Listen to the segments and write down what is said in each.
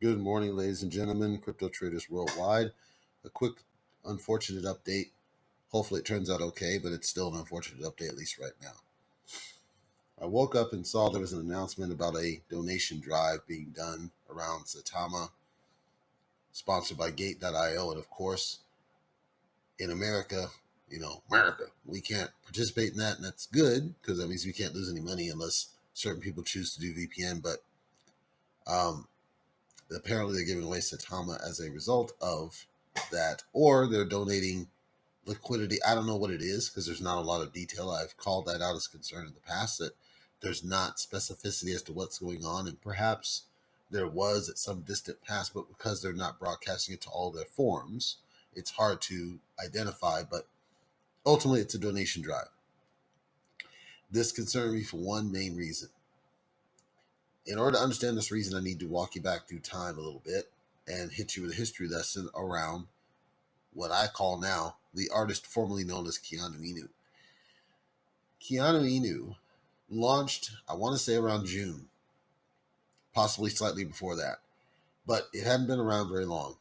Good morning, ladies and gentlemen, crypto traders worldwide. A quick, unfortunate update. Hopefully it turns out okay, but it's still an unfortunate update, at least right now. I woke up and saw there was an announcement about a donation drive being done around SAITAMA, sponsored by Gate.io. And of course, in America, America, we can't participate in that, and that's good because that means we can't lose any money unless certain people choose to do VPN. But apparently they're giving away SAITAMA as a result of that, or they're donating liquidity. I don't know what it is because there's not a lot of detail. I've called that out as concern in the past, that there's not specificity as to what's going on, and perhaps there was at some distant past, but because they're not broadcasting it to all their forums, it's hard to identify. But ultimately, it's a donation drive. This concerned me for one main reason. In order to understand this reason, I need to walk you back through time a little bit and hit you with a history lesson around what I call now the artist formerly known as KEANU. KEANU launched, I want to say around June, possibly slightly before that, but it hadn't been around very long.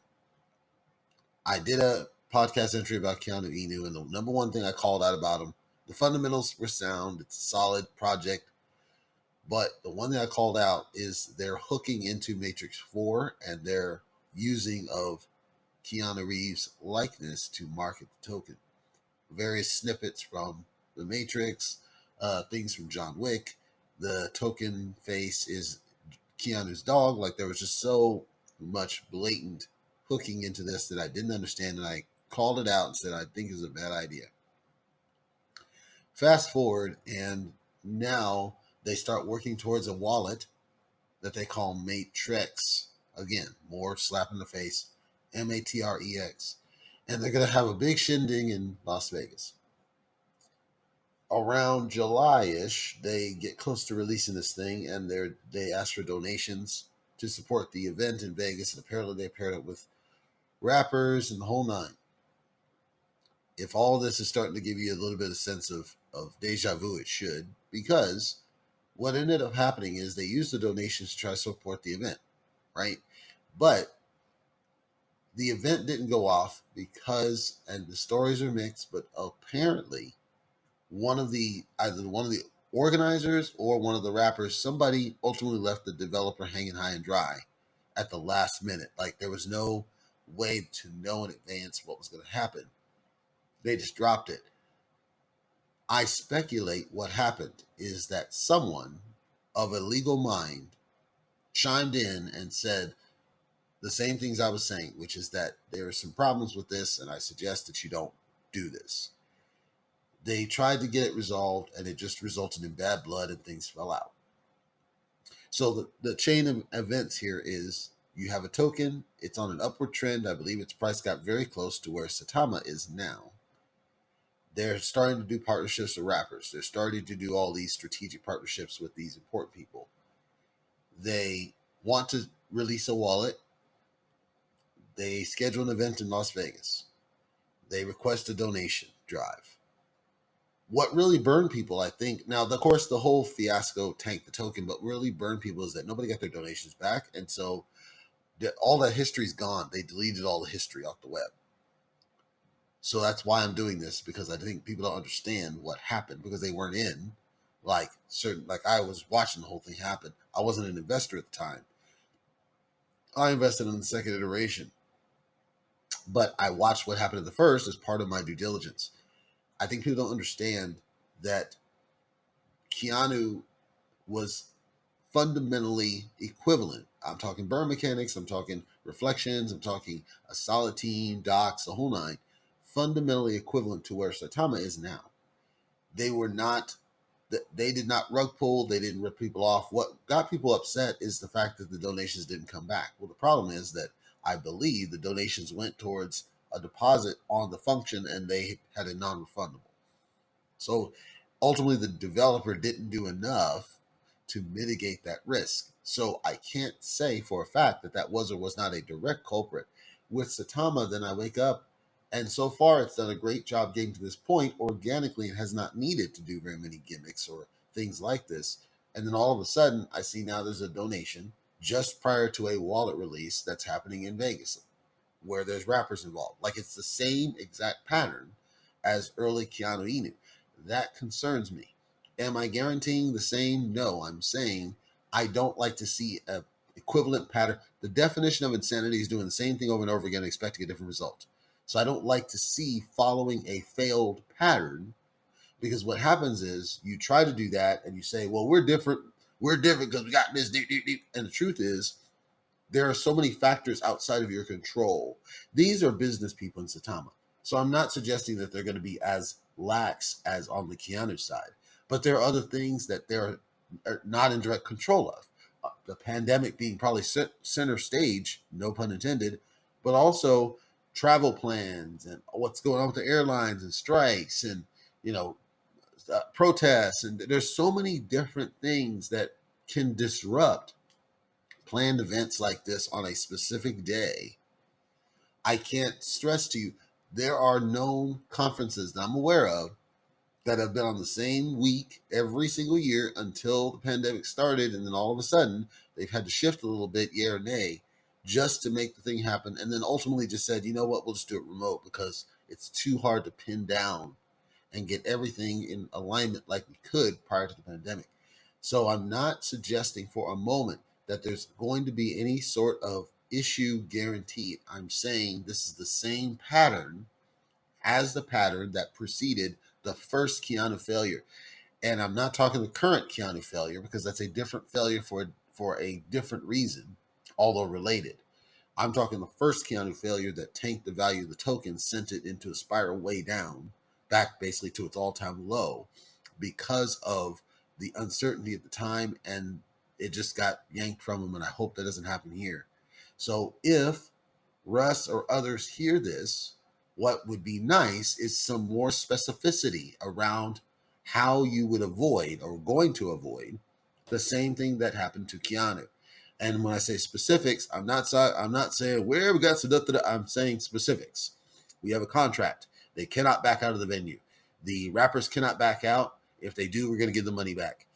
I did a podcast entry about KEANU, and the number one thing I called out about him, the fundamentals were sound. It's a solid project. But the one thing I called out is they're hooking into Matrix 4 and their using of Keanu Reeves' likeness to market the token. Various snippets from the Matrix, things from John Wick. The token face is Keanu's dog. Like, there was just so much blatant hooking into this that I didn't understand, and I called it out and said I think is a bad idea. Fast forward, and now they start working towards a wallet that they call Matr-Ex. Again, more slap in the face, Matrex. And they're going to have a big shindig in Las Vegas. Around July-ish, they get close to releasing this thing, and they ask for donations to support the event in Vegas. And apparently they paired it with rappers and the whole nine. If all of this is starting to give you a little bit of sense of deja vu, it should, because what ended up happening is they used the donations to try to support the event, right? But the event didn't go off because, and the stories are mixed, but apparently either one of the organizers or one of the rappers, somebody ultimately left the developer hanging high and dry at the last minute. Like, there was no way to know in advance what was going to happen. They just dropped it. I speculate what happened is that someone of a legal mind chimed in and said the same things I was saying, which is that there are some problems with this, and I suggest that you don't do this. They tried to get it resolved, and it just resulted in bad blood and things fell out. So the chain of events here is you have a token, it's on an upward trend. I believe its price got very close to where SAITAMA is now. They're starting to do partnerships with rappers. They're starting to do all these strategic partnerships with these important people. They want to release a wallet. They schedule an event in Las Vegas. They request a donation drive. What really burned people, I think, now, of course, the whole fiasco tanked the token, but really burned people is that nobody got their donations back. And so all that history's gone. They deleted all the history off the web. So that's why I'm doing this, because I think people don't understand what happened because they weren't in. Like I was watching the whole thing happen. I wasn't an investor at the time. I invested in the second iteration, but I watched what happened in the first as part of my due diligence. I think people don't understand that KEANU was fundamentally equivalent. I'm talking burn mechanics, I'm talking reflections, I'm talking a solid team, docs, the whole nine. Fundamentally equivalent to where SAITAMA is now. They did not rug pull, they didn't rip people off. What got people upset is the fact that the donations didn't come back. Well, the problem is that I believe the donations went towards a deposit on the function and they had a non-refundable. So ultimately the developer didn't do enough to mitigate that risk. So I can't say for a fact that was or was not a direct culprit. With SAITAMA, then I wake up And so far, it's done a great job getting to this point organically and has not needed to do very many gimmicks or things like this. And then all of a sudden, I see now there's a donation just prior to a wallet release that's happening in Vegas where there's rappers involved. Like it's the same exact pattern as early KEANU INU. That concerns me. Am I guaranteeing the same? No, I'm saying I don't like to see a equivalent pattern. The definition of insanity is doing the same thing over and over again, expecting a different result. So I don't like to see following a failed pattern, because what happens is you try to do that and you say, well, we're different. We're different because we got this deep, deep, deep. And the truth is, there are so many factors outside of your control. These are business people in Saitama. So I'm not suggesting that they're going to be as lax as on the KEANU side, but there are other things that they're not in direct control of. The pandemic being probably center stage, no pun intended, but also travel plans and what's going on with the airlines and strikes and, you know, protests. And there's so many different things that can disrupt planned events like this on a specific day. I can't stress to you, there are known conferences that I'm aware of that have been on the same week every single year until the pandemic started. And then all of a sudden, they've had to shift a little bit, yeah or nay, just to make the thing happen. And then ultimately just said, you know what, we'll just do it remote because it's too hard to pin down and get everything in alignment like we could prior to the pandemic. So I'm not suggesting for a moment that there's going to be any sort of issue guaranteed. I'm saying this is the same pattern as the pattern that preceded the first KEANU failure. And I'm not talking the current KEANU failure because that's a different failure for a different reason, although related. I'm talking the first KEANU failure that tanked the value of the token, sent it into a spiral way down, back basically to its all-time low because of the uncertainty at the time, and it just got yanked from them, and I hope that doesn't happen here. So if Russ or others hear this, what would be nice is some more specificity around how you would avoid or going to avoid the same thing that happened to KEANU. And when I say specifics, I'm not saying where we got some. I'm saying specifics. We have a contract. They cannot back out of the venue. The rappers cannot back out. If they do, we're going to give the money back.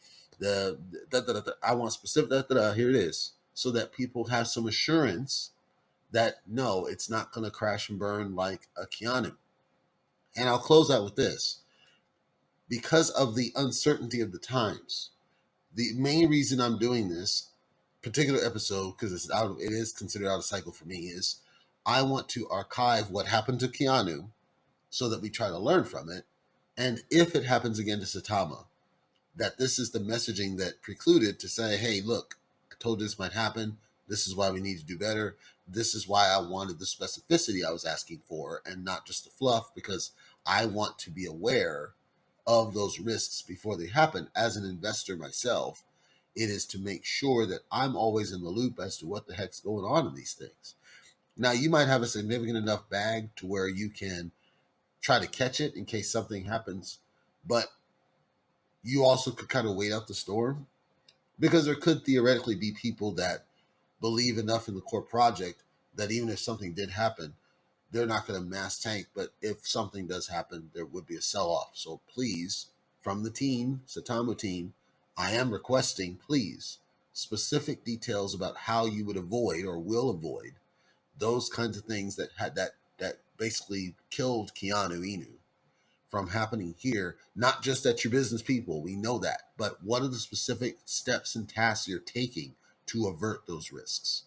I want specific. Here it is, so that people have some assurance that no, it's not going to crash and burn like a KEANU. And I'll close out with this. Because of the uncertainty of the times, the main reason I'm doing this particular episode, because it is considered out of cycle for me, is I want to archive what happened to KEANU so that we try to learn from it. And if it happens again to Saitama, that this is the messaging that precluded to say, hey, look, I told you this might happen. This is why we need to do better. This is why I wanted the specificity I was asking for and not just the fluff, because I want to be aware of those risks before they happen. As an investor myself, it is to make sure that I'm always in the loop as to what the heck's going on in these things. Now, you might have a significant enough bag to where you can try to catch it in case something happens, but you also could kind of wait out the storm, because there could theoretically be people that believe enough in the core project that even if something did happen, they're not going to mass tank. But if something does happen, there would be a sell-off. So please, from the team, Saitama team, I am requesting, please, specific details about how you would avoid or will avoid those kinds of things that had that basically killed KEANU INU from happening here. Not just at your business people, we know that, but what are the specific steps and tasks you're taking to avert those risks?